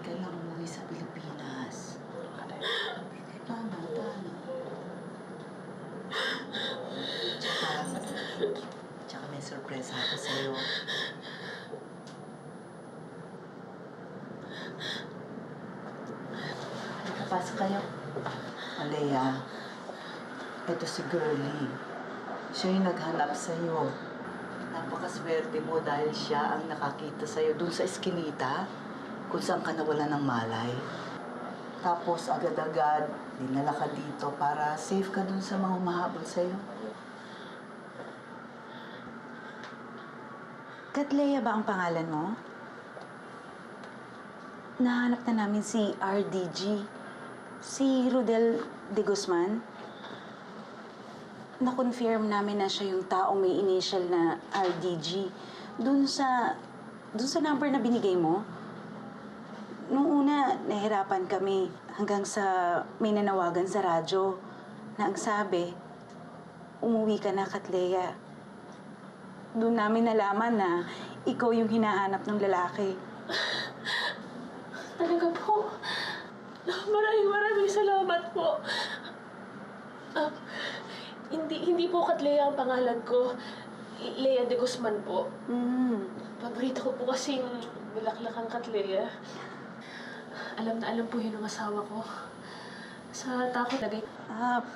ka lang umuwi sa Pilipinas. Paano? Tsaka may surprise ako sa'yo. Pasok kayo. Alea, ito si Girlie. Siya yung naghanap sa'yo. Napakaswerte mo dahil siya ang nakakita sa'yo dun sa eskinita kung saan ka nawala ng malay. Tapos agad-agad, dinala ka dito para safe ka dun sa mga humahabol sa'yo. Catlea ba ang pangalan mo? Nahanap na namin si RDG. Si Rodel de Guzman. Na-confirm namin na siya yung taong may initial na RDG. Dun sa number na binigay mo, noong una, nahirapan kami hanggang sa may nanawagan sa radyo na ang sabi, umuwi ka na, Catlea. Doon namin nalaman na ikaw yung hinahanap ng lalaki. Talaga po. Maraming salamat po. Hindi po Catlea ang pangalan ko. Lea de Guzman po. Paborito ko po kasing bulaklakang Catlea. Alam na alam po yun ng asawa ko. Sa takot lagay.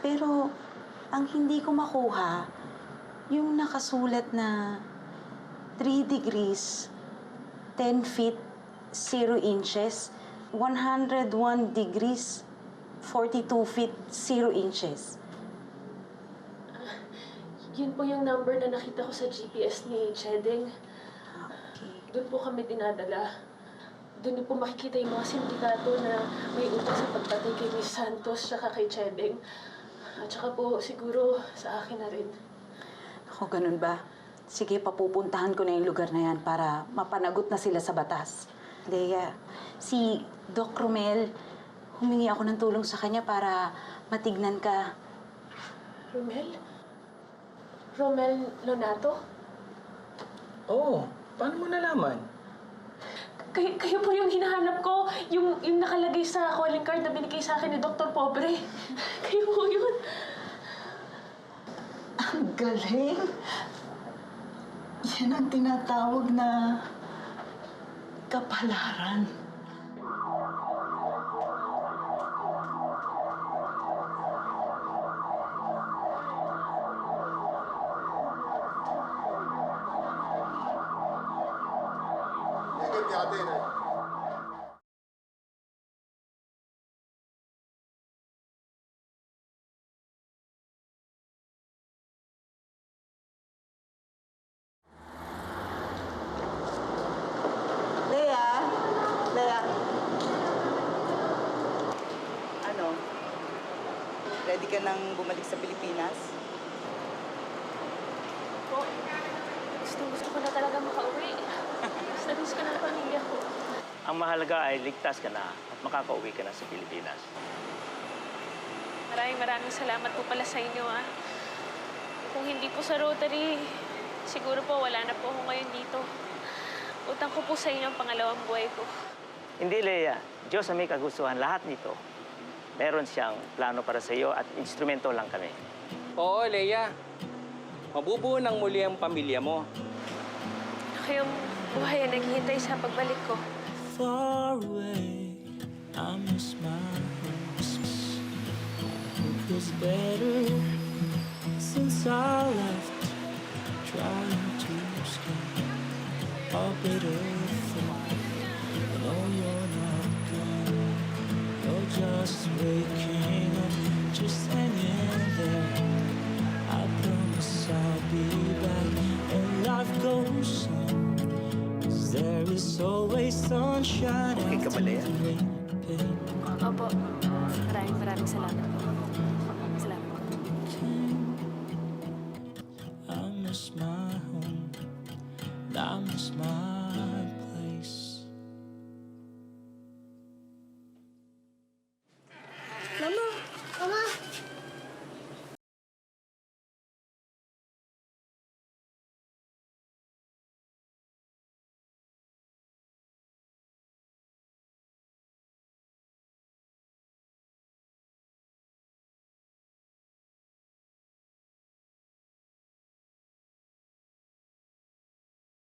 Pero ang hindi ko makuha, yung nakasulat na 3 degrees, 10 feet, 0 inches, 101 degrees, 42 feet, 0 inches. Yun po yung number na nakita ko sa GPS ni Chedeng. Okay. Doon po kami dinadala. Doon niyo po makikita yung mga sindikato na may utang sa pagpatay kay Miss Santos tsaka kay Chedeng. At saka po siguro sa akin na rin. Ako, ganun ba? Sige, papupuntahan ko na yung lugar na yan para mapanagot na sila sa batas. Lea, si Doc Romel, humingi ako ng tulong sa kanya para matignan ka. Romel? Romel Lonato? Oo. Paano mo nalaman? Kayo po yung hinahanap ko. Yung nakalagay sa calling card na binigay sa akin ni Dr. Pobre. Kayo po yun. Ang galing! Yan ang tinatawag na kapalaran. Lea. Ano? Ready ka nang bumalik sa Pilipinas? Po, gusto ko na talaga makauwi. Miss ko na ang pamilya ko. Ang mahalaga ay ligtas ka na at makakauwi ka na sa Pilipinas. Maraming salamat po pala sa inyo, ha. Kung hindi po sa Rotary, siguro po wala na po ako ngayon dito. Utang ko po sa inyo ang pangalawang buhay ko. Hindi, Lea. Diyos ang may kagustuhan lahat nito. Meron siyang plano para sa iyo at instrumento lang kami. Oo, Lea. Mabubuo ng muli ang pamilya mo. Kayong buhay ang naghihintay sa pagbalik ko. Far away, I miss my home. Hope is better since I left. Trying to escape a bitter thought. I know you're not gone. You're just waking up, just hanging there. I promise I'll be back and life goes on. 'Cause there is always sunshine Okay ka ba, Lea? after the rain. Opo. Maraming salamat po. Salamat. I miss my home, I miss my